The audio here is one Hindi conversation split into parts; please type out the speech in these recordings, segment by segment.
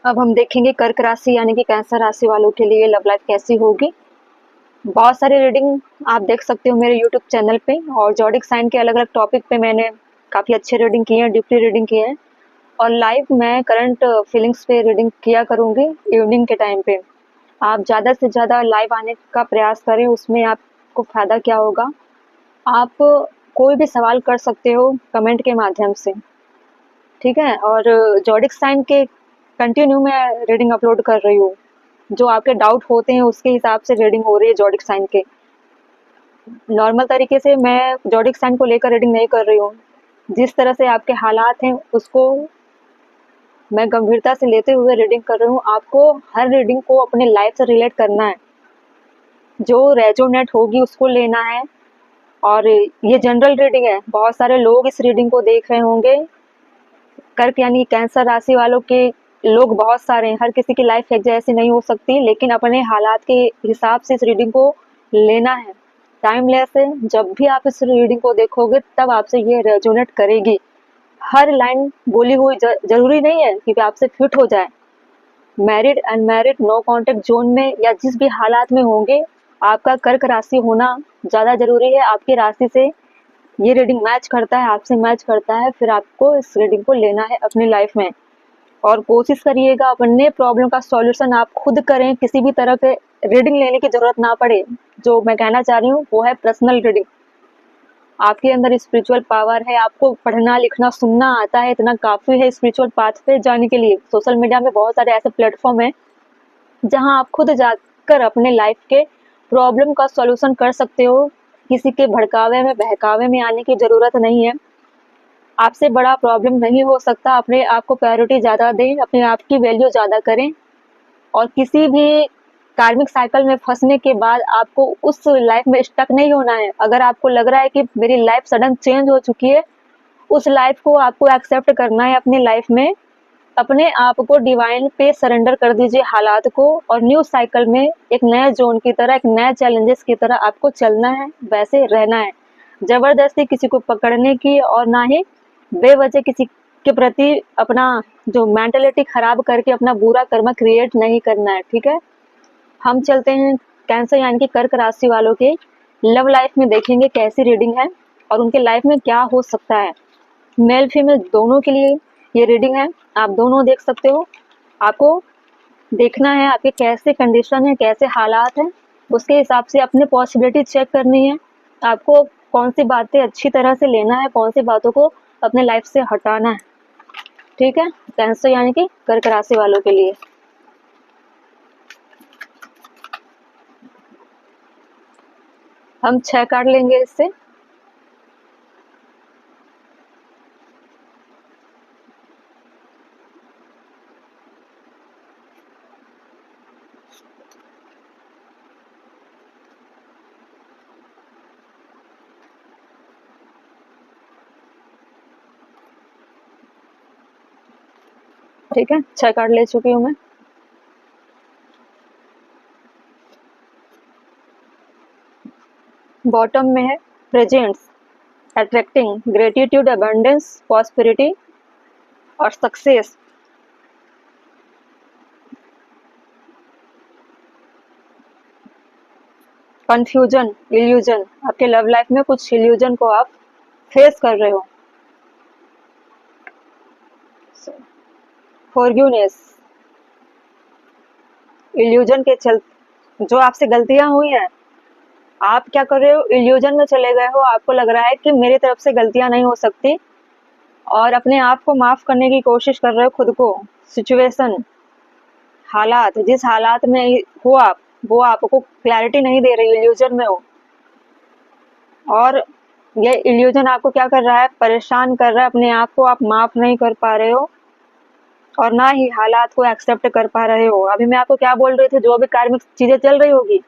अब हम देखेंगे कर्क राशि यानी कि कैंसर राशि वालों के लिए लव लाइफ कैसी होगी। बहुत सारी रीडिंग आप देख सकते हो मेरे यूट्यूब चैनल पे, और जॉडिक साइन के अलग अलग टॉपिक पे मैंने काफ़ी अच्छे रीडिंग किए हैं, डीपली रीडिंग किए हैं। और लाइव मैं करंट फीलिंग्स पे रीडिंग किया करूँगी इवनिंग के टाइम पे। आप ज़्यादा से ज़्यादा लाइव आने का प्रयास करें, उसमें आपको फ़ायदा क्या होगा, आप कोई भी सवाल कर सकते हो कमेंट के माध्यम से, ठीक है। और जॉडिक साइन के कंटिन्यू मैं रीडिंग अपलोड कर रही हूँ, जो आपके डाउट होते हैं उसके हिसाब से रीडिंग हो रही है जॉडिक साइन के। नॉर्मल तरीके से मैं जॉडिक साइन को लेकर रीडिंग नहीं कर रही हूँ। जिस तरह से आपके हालात हैं उसको मैं गंभीरता से लेते हुए रीडिंग कर रही हूँ। आपको हर रीडिंग को अपने लाइफ से रिलेट करना है, जो रेजोनेट होगी उसको लेना है। और ये जनरल रीडिंग है, बहुत सारे लोग इस रीडिंग को देख रहे होंगे। कर्क यानी कैंसर राशि वालों के लोग बहुत सारे हैं, हर किसी की लाइफ एक जैसी नहीं हो सकती, लेकिन अपने हालात के हिसाब से इस रीडिंग को लेना है। टाइमलेस है, जब भी आप इस रीडिंग को देखोगे तब आपसे ये रेजोनेट करेगी। हर लाइन बोली हुई जरूरी नहीं है कि आपसे फिट हो जाए। Married unmarried no contact zone में या जिस भी हालात में होंगे, आपका कर्क राशि होना ज़्यादा जरूरी है। आपकी राशि से ये रीडिंग मैच करता है, आपसे मैच करता है, फिर आपको इस रीडिंग को लेना है अपनी लाइफ में। और कोशिश करिएगा अपने प्रॉब्लम का सॉल्यूशन आप खुद करें, किसी भी तरह के रीडिंग लेने की जरूरत ना पड़े। जो मैं कहना चाह रही हूँ वो है पर्सनल रीडिंग। आपके अंदर स्पिरिचुअल पावर है, आपको पढ़ना लिखना सुनना आता है, इतना काफ़ी है स्पिरिचुअल पाथ पे जाने के लिए। सोशल मीडिया में बहुत सारे ऐसे प्लेटफॉर्म है जहाँ आप खुद जाकर अपने लाइफ के प्रॉब्लम का सॉल्यूशन कर सकते हो। किसी के भड़कावे में बहकावे में आने की ज़रूरत नहीं है। आपसे बड़ा प्रॉब्लम नहीं हो सकता। अपने आप को प्रायोरिटी ज़्यादा दें, अपने आप की वैल्यू ज़्यादा करें। और किसी भी कार्मिक साइकिल में फंसने के बाद आपको उस लाइफ में स्टक नहीं होना है। अगर आपको लग रहा है कि मेरी लाइफ सडन चेंज हो चुकी है, उस लाइफ को आपको एक्सेप्ट करना है अपनी लाइफ में। अपने आप को डिवाइन पे सरेंडर कर दीजिए हालात को, और न्यू साइकिल में एक नए जोन की तरह, एक नए चैलेंजेस की तरह आपको चलना है, वैसे रहना है। जबरदस्ती किसी को पकड़ने की और ना ही बेवजह किसी के प्रति अपना जो मेंटलिटी खराब करके अपना बुरा कर्म क्रिएट नहीं करना है, ठीक है। हम चलते हैं कैंसर यानी कि कर्क राशि वालों के लव लाइफ में, देखेंगे कैसी रीडिंग है और उनके लाइफ में क्या हो सकता है। मेल फीमेल दोनों के लिए ये रीडिंग है, आप दोनों देख सकते हो। आपको देखना है आपके कैसे कंडीशन है, कैसे हालात हैं, उसके हिसाब से अपने पॉसिबिलिटी चेक करनी है। आपको कौन सी बातें अच्छी तरह से लेना है, कौन सी बातों को अपने लाइफ से हटाना है, ठीक है। कैंसर यानी कि कर्क राशि वालों के लिए हम 6 कार्ड लेंगे इससे। ठीक है, 6 कार्ड ले चुकी हूँ मैं। बॉटम में है presents, attracting, gratitude, abundance, prosperity और सक्सेस। कंफ्यूजन, इल्यूजन, आपके लव लाइफ में कुछ इल्यूजन को आप फेस कर रहे हो। फॉरगिवनेस, इल्यूजन के चल जो आपसे गलतियां हुई हैं, आप क्या कर रहे हो, इल्यूजन में चले गए हो। आपको लग रहा है कि मेरी तरफ से गलतियां नहीं हो सकती, और अपने आप को माफ करने की कोशिश कर रहे हो खुद को। सिचुएशन, हालात, जिस हालात में हो आप, वो आपको क्लैरिटी नहीं दे रही, इल्यूजन में हो। और ये इल्यूजन आपको क्या कर रहा है, परेशान कर रहा है। अपने आप को आप माफ नहीं कर पा रहे हो, और ना ही हालात को एक्सेप्ट कर पा रहे हो। अभी मैं आपको क्या बोल रही थी, जो भी कार्मिक चीजें चल रही होगी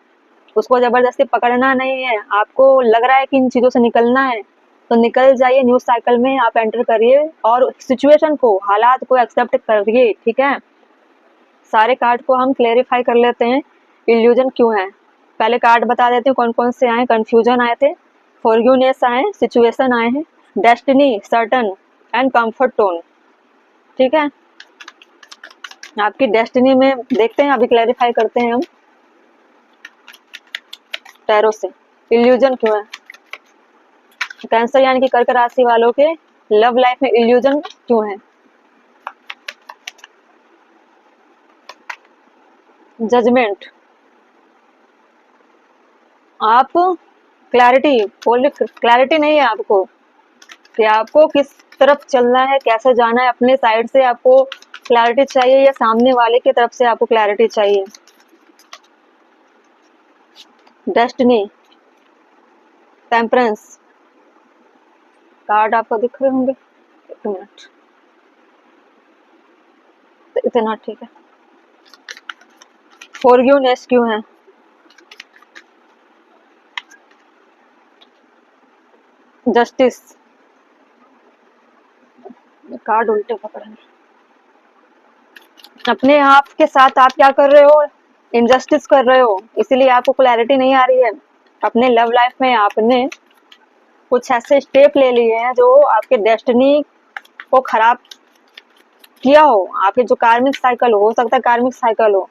उसको जबरदस्ती पकड़ना नहीं है। आपको लग रहा है कि इन चीजों से निकलना है, तो निकल जाइए, न्यू साइकिल में आप एंटर करिए और सिचुएशन को, हालात को एक्सेप्ट करिए, ठीक है। सारे कार्ड को हम क्लेरिफाई कर लेते हैं, इल्यूजन क्यों है। पहले कार्ड बता देते हैं कौन कौन से आए। कंफ्यूजन आए थे, फॉरगिवनेस आए, सिचुएशन आए हैं, destiny, certain and comfort tone, ठीक है। आपकी डेस्टिनी में देखते हैं, अभी क्लैरिफाई करते हैं हम टैरो से। इल्यूजन क्यों है? कैंसर यानी कि कर्क राशि वालों के लव लाइफ में इल्यूजन क्यों है? जजमेंट। आप क्लैरिटी क्लैरिटी नहीं है आपको कि आपको किस तरफ चलना है, कैसे जाना है। अपने साइड से आपको क्लैरिटी चाहिए या सामने वाले की तरफ से आपको क्लैरिटी चाहिए? डेस्टिनी, टेम्परेंस कार्ड आपको दिख रहे होंगे। एक मिनट, इतना ठीक है। फॉरगिवनेस क्यों है? जस्टिस, कार्ड उल्टे पकड़ेंगे। अपने आप के साथ आप क्या कर रहे हो? इनजस्टिस कर रहे हो, इसीलिए आपको क्लैरिटी नहीं आ रही है। अपने लव लाइफ में आपने कुछ ऐसे स्टेप ले लिए हैं जो आपके डेस्टिनी को खराब किया हो। आपके जो कार्मिक साइकिल हो सकता है कार्मिक साइकिल हो,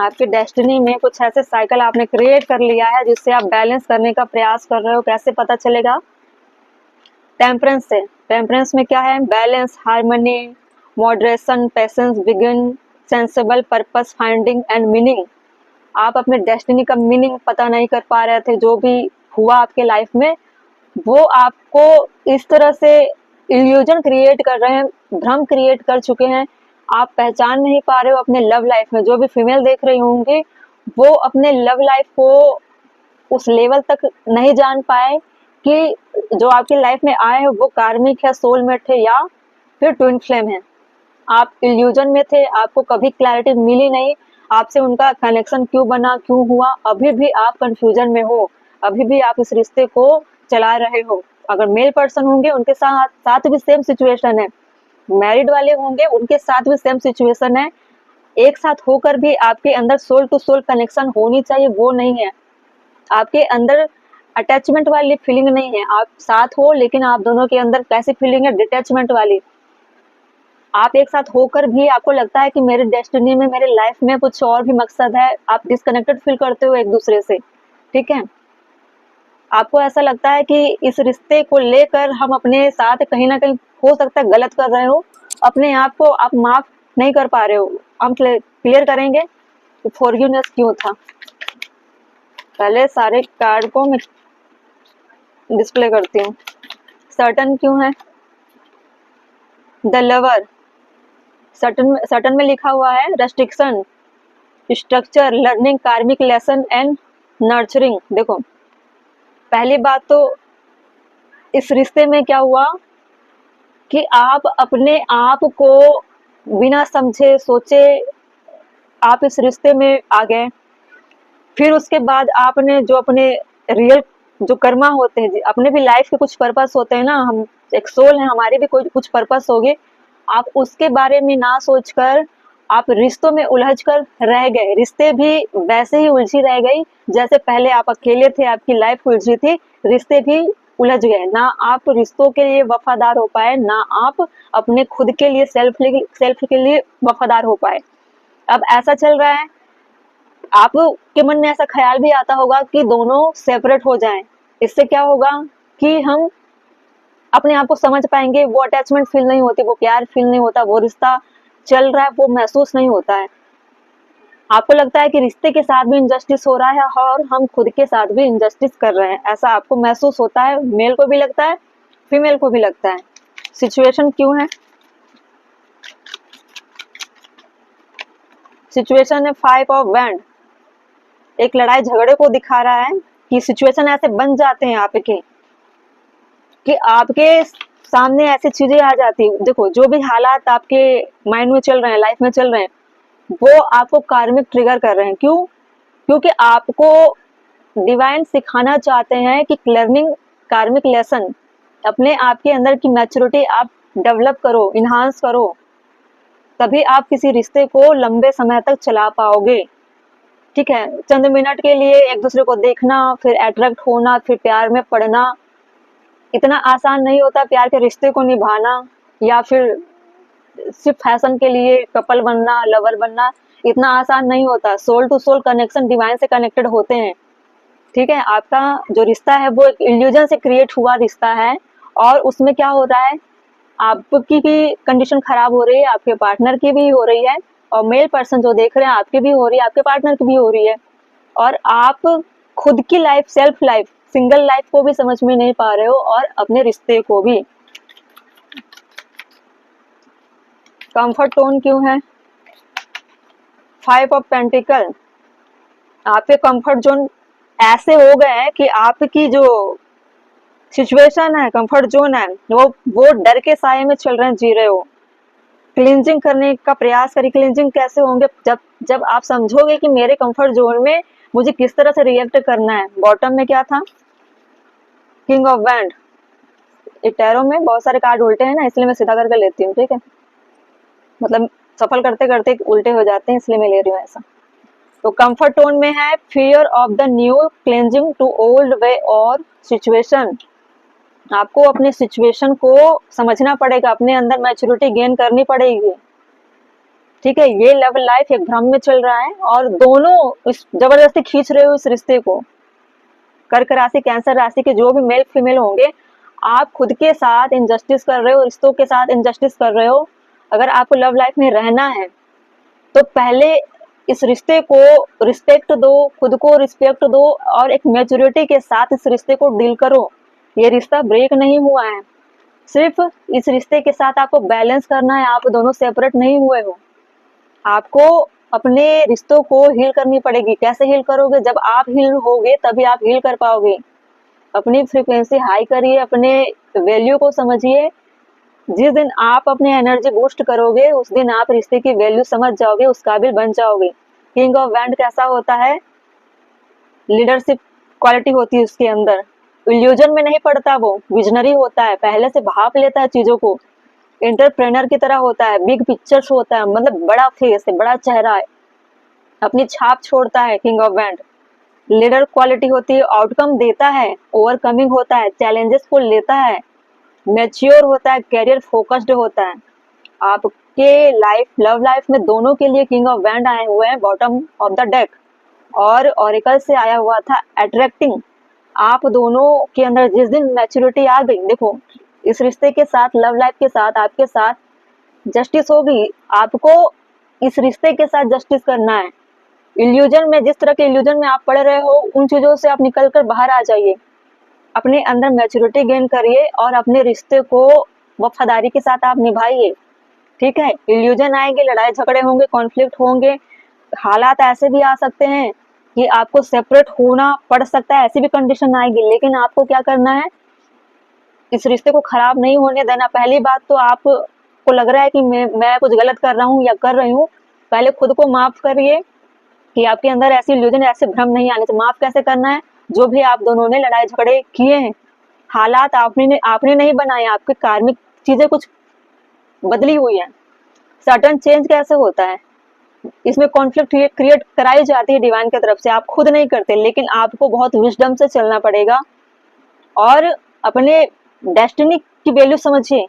आपके डेस्टिनी में कुछ ऐसे साइकिल आपने क्रिएट कर लिया है जिससे आप बैलेंस करने का प्रयास कर रहे हो। कैसे पता चलेगा? टेम्परेंस से। टेम्परेंस में क्या है? Balance, harmony, moderation, patience, begin, sensible, purpose, finding and meaning. आप अपने डेस्टिनी का मीनिंग पता नहीं कर पा रहे थे। जो भी हुआ आपके लाइफ में वो आपको इस तरह से इल्यूजन क्रिएट कर रहे हैं, भ्रम क्रिएट कर चुके हैं। आप पहचान नहीं पा रहे हो अपने लव लाइफ में। जो भी फीमेल देख रही होंगी वो अपने लव लाइफ को उस लेवल तक नहीं जान पाए कि जो आपकी लाइफ में आए हैं वो कार्मिक है, सोलमेट है या फिर ट्विन फ्लेम है। आप इल्यूजन में थे, आपको कभी क्लैरिटी मिली नहीं। आपसे उनका कनेक्शन क्यों बना, क्यों हुआ, अभी भी आप कंफ्यूजन में हो। अभी भी आप इस रिश्ते को चला रहे हो। अगर मेल पर्सन होंगे उनके साथ साथ भी सेम सिचुएशन है, मैरिड वाले होंगे उनके साथ भी सेम सिचुएशन है। एक साथ होकर भी आपके अंदर सोल टू सोल कनेक्शन होनी चाहिए, वो नहीं है। आपके अंदर अटैचमेंट वाली फीलिंग नहीं है। आप साथ हो लेकिन आप दोनों के अंदर कैसी फीलिंग है? डिटैचमेंट वाली। आप एक साथ होकर भी आपको लगता है कि मेरे डेस्टिनी में, मेरे लाइफ में कुछ और भी मकसद है। आप डिस्कनेक्टेड फील करते हो एक दूसरे से, ठीक है। आपको ऐसा लगता है कि इस रिश्ते को लेकर हम अपने साथ कहीं ना कहीं हो सकता है गलत कर रहे हो। अपने आप को आप माफ नहीं कर पा रहे हो। हम क्लियर करेंगे कि फॉरगिवनेस क्यों था। पहले सारे कार्ड को मैं डिस्प्ले करती हूँ। सर्टन क्यों है? The lover. सर्टन में लिखा हुआ है रेस्ट्रिक्शन, स्ट्रक्चर, लर्निंग, कार्मिक लेसन एंड नर्चरिंग। देखो, पहली बात तो इस रिश्ते में क्या हुआ कि आप अपने आप को बिना समझे सोचे आप इस रिश्ते में आ गए। फिर उसके बाद आपने जो अपने रियल जो कर्मा होते हैं, अपने भी लाइफ के कुछ पर्पस होते हैं ना, हम एक सोल है, हमारे भी कोई कुछ पर्पस होंगे। आप उसके बारे में ना सोचकर आप रिश्तों में उलझ कर रह गए। रिश्ते भी वैसे ही उलझी रह गई जैसे पहले आप अकेले थे, आपकी लाइफ उलझी थी, रिश्ते भी उलझ गए। ना आप रिश्तों के लिए वफादार हो पाए, ना आप अपने खुद के लिए सेल्फ के लिए वफादार हो पाए। अब ऐसा चल रहा है, आपके मन में ऐसा ख्याल भी आता होगा कि दोनों सेपरेट हो जाएं। इससे क्या होगा कि हम अपने आप को समझ पाएंगे। वो अटैचमेंट फील नहीं होती, वो प्यार फील नहीं होता, वो रिश्ता चल रहा है वो महसूस नहीं होता है। आपको लगता है कि रिश्ते के साथ भी इनजस्टिस हो रहा है और हम खुद के साथ भी इनजस्टिस कर रहे हैं, ऐसा आपको महसूस होता है। मेल को भी लगता है, फीमेल को भी लगता है। सिचुएशन क्यों है? सिचुएशन है 5 ऑफ वैंड। एक लड़ाई झगड़े को दिखा रहा है कि सिचुएशन ऐसे बन जाते हैं आपके कि आपके सामने ऐसी चीजें आ जाती है। देखो, जो भी हालात आपके माइंड में चल रहे हैं, लाइफ में चल रहे हैं, वो आपको कार्मिक ट्रिगर कर रहे हैं। क्यों? क्योंकि आपको डिवाइन सिखाना चाहते हैं कि लर्निंग कार्मिक लेसन, अपने आप के अंदर की मैच्योरिटी आप डेवलप करो, इन्हांस करो, तभी आप किसी रिश्ते को लंबे समय तक चला पाओगे। ठीक है, चंद मिनट के लिए एक दूसरे को देखना, फिर अट्रैक्ट होना, फिर प्यार में पड़ना, इतना आसान नहीं होता प्यार के रिश्ते को निभाना। या फिर सिर्फ फैशन के लिए कपल बनना, लवर बनना इतना आसान नहीं होता। Soul to soul connection divine से कनेक्टेड होते हैं, ठीक है। आपका जो रिश्ता है वो एक इल्यूजन से क्रिएट हुआ रिश्ता है, और उसमें क्या हो रहा है, आपकी भी कंडीशन खराब हो रही है, आपके पार्टनर की भी हो रही है, और मेल पर्सन जो देख रहे हैं आपकी भी हो रही है, आपके पार्टनर की भी हो रही है, और आप खुद की life, self life, single life को भी समझ में नहीं पा रहे हो, और अपने रिश्ते को भी। कंफर्ट टोन क्यों है? 5 ऑफ पेंटिकल, आपके कंफर्ट जोन ऐसे हो गए हैं कि आपकी जो सिचुएशन है, कंफर्ट जोन है, वो डर के साये में चल रहे हैं, जी रहे हो। क्लींजिंग करने का प्रयास करिए। क्लींजिंग कैसे होंगे? जब जब आप समझोगे कि मेरे कंफर्ट जोन में मुझे किस तरह से रिएक्ट करना है। बॉटम में क्या था? King of wand. टैरो में बहुत सारे कार्ड उल्टे हैं ना, इसलिए मैं सीधा करके लेती हूँ, ठीक है। मतलब सफल करते करते उल्टे हो जाते हैं, इसलिए मैं ले रही हूँ ऐसा। तो कंफर्ट टोन में है fear of the new, clinging to old way और सिचुएशन। आपको अपने सिचुएशन को समझना पड़ेगा, अपने अंदर मैच्योरिटी गेन करनी पड़ेगी, ठीक है। ये लव लाइफ एक भ्रम में चल रहा है, और दोनों इस जबरदस्ती खींच रहे हो इस रिश्ते को। कर्क राशि, कैंसर राशि के जो भी मेल फीमेल होंगे, आप खुद के साथ इनजस्टिस कर रहे हो, रिश्तों के साथ इनजस्टिस कर रहे हो। अगर आपको लव लाइफ में रहना है तो पहले इस रिश्ते को रिस्पेक्ट दो, खुद को रिस्पेक्ट दो, और एक मैच्योरिटी के साथ इस रिश्ते को डील करो। ये रिश्ता ब्रेक नहीं हुआ है, सिर्फ इस रिश्ते के साथ आपको बैलेंस करना है। आप दोनों सेपरेट नहीं हुए हो, आपको अपने रिश्तों को हील करनी पड़ेगी। कैसे हील करोगे? जब आप हील होगे तभी आप हील कर पाओगे। अपनी फ्रीक्वेंसी हाई करिए, अपने वैल्यू को समझिए। जिस दिन आप अपने एनर्जी बूस्ट करोगे उस दिन आप रिश्ते की वैल्यू समझ जाओगे, उस काबिल बन जाओगे। किंग ऑफ वैंड कैसा होता है? लीडरशिप क्वालिटी होती है उसके अंदर, इल्यूजन में नहीं पड़ता, वो विजनरी होता है, पहले से भाप लेता है चीजों को, एंटरप्रेनर की तरह होता है, बिग पिक्चर्स होता है, मतलब बड़ा फेस है, बड़ा चेहरा है, अपनी छाप छोड़ता है। King of wand leader quality होती है, आउटकम देता है, ओवरकमिंग होता है, चैलेंजेस को लेता है, मैच्योर होता है, कैरियर फोकस्ड होता है। आपके लाइफ, लव लाइफ में दोनों के लिए किंग ऑफ वैंड आए हुए हैं बॉटम ऑफ द डेक, और ऑरिकल से आया हुआ था अट्रैक्टिंग। आप दोनों के अंदर जिस दिन मैच्योरिटी आ गई, देखो इस रिश्ते के साथ, लव लाइफ के साथ आपके साथ जस्टिस होगी। आपको इस रिश्ते के साथ जस्टिस करना है। इल्यूजन में, जिस तरह के इल्यूजन में आप पड़े रहे हो, उन चीजों से आप निकल कर बाहर आ जाइए, अपने अंदर मैच्योरिटी गेन करिए, और अपने रिश्ते को वफादारी के साथ आप निभाइए, ठीक है। इल्यूजन आएंगे, लड़ाई झगड़े होंगे, कॉन्फ्लिक्ट होंगे, हालात ऐसे भी आ सकते हैं कि आपको सेपरेट होना पड़ सकता है, ऐसी भी कंडीशन आएगी, लेकिन आपको क्या करना है? इस रिश्ते को खराब नहीं होने देना। पहली बात तो आपको लग रहा है कि मैं कुछ गलत कर रहा हूँ या कर रही हूँ, पहले खुद को माफ करिए कि आपके अंदर ऐसी इल्यूजन, ऐसे भ्रम नहीं आने। तो माफ कैसे करना है? जो भी आप दोनों ने लड़ाई झगड़े किए हैं, हालात आपने नहीं बनाए, आपके कार्मिक चीजें कुछ बदली हुई है। सडन चेंज कैसे होता है? इसमें कॉन्फ्लिक्ट क्रिएट कराई जाती है डिवाइन की तरफ से, आप खुद नहीं करते, लेकिन आपको बहुत विजडम से चलना पड़ेगा, और अपने डेस्टिनी की वैल्यू समझिए।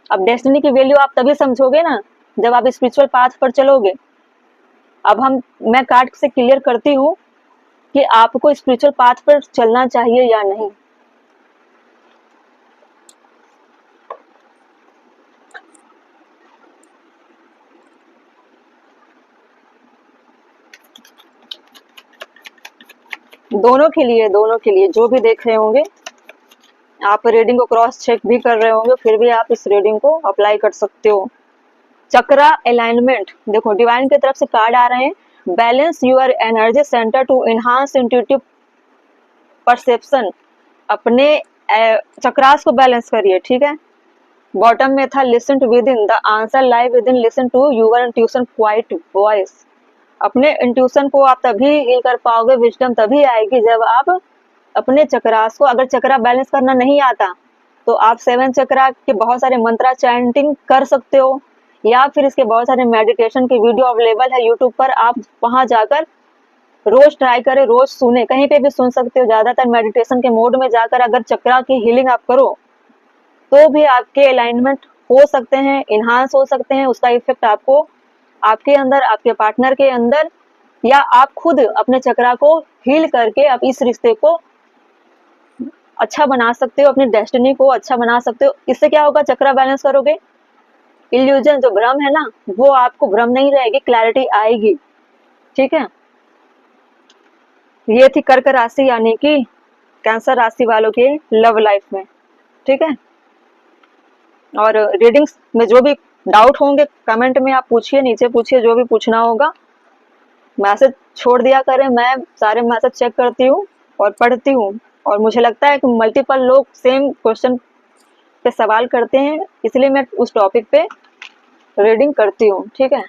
अब डेस्टिनी की वैल्यू आप तभी समझोगे ना जब आप स्पिरिचुअल पाथ पर चलोगे। अब मैं कार्ड से क्लियर करती हूँ कि आपको स्पिरिचुअल पाथ पर चलना चाहिए या नहीं। दोनों के लिए जो भी देख रहे होंगे, आप रीडिंग को क्रॉस चेक भी कर रहे होंगे, फिर भी आप इस रीडिंग को अप्लाई कर सकते हो। चक्रा अलाइनमेंट, देखो डिवाइन की तरफ से कार्ड आ रहे हैं, balance your energy center to enhance intuitive perception. अपने चक्रास को बैलेंस करिए, ठीक है। बॉटम में था listen to within, the answer lies within, listen to your intuition quiet voice. अपने इंट्यूशन को आप तभी हील कर पाओगे, विजडम तभी आएगी जब आप अपने चक्रास को, अगर चक्रा बैलेंस करना नहीं आता तो आप 7 चक्रा के बहुत सारे मंत्रा चैंटिंग कर सकते हो, या फिर इसके बहुत सारे मेडिटेशन के वीडियो अवेलेबल है यूट्यूब पर, आप वहां जाकर रोज ट्राई करें, रोज सुने, कहीं पे भी सुन सकते हो। ज्यादातर मेडिटेशन के मोड में जाकर अगर चक्रा की हीलिंग आप करो तो भी आपके अलाइनमेंट हो सकते हैं, इन्हांस हो सकते हैं, उसका इफेक्ट आपको आपके अंदर, आपके पार्टनर के अंदर, या आप खुद अपने चक्रा को हील करके आप इस रिश्ते को अच्छा बना सकते हो, अपनी डेस्टिनी को अच्छा बना सकते हो। इससे क्या होगा, चक्रा बैलेंस करोगे, इल्यूजन जो भ्रम है ना, वो आपको भ्रम नहीं रहेगी, क्लैरिटी आएगी। ठीक है, ये थी कर्क राशि यानी कि कैंसर राशि वालों के लव लाइफ में। ठीक है, और रीडिंग्स में जो भी डाउट होंगे कमेंट में आप पूछिए, नीचे पूछिए, जो भी पूछना होगा। मैसेज छोड़ दिया करें, मैं सारे मैसेज चेक करती हूँ और पढ़ती हूँ, और मुझे लगता है कि मल्टीपल लोग सेम क्वेश्चन पे सवाल करते हैं, इसलिए मैं उस टॉपिक पे रीडिंग करती हूँ। ठीक है।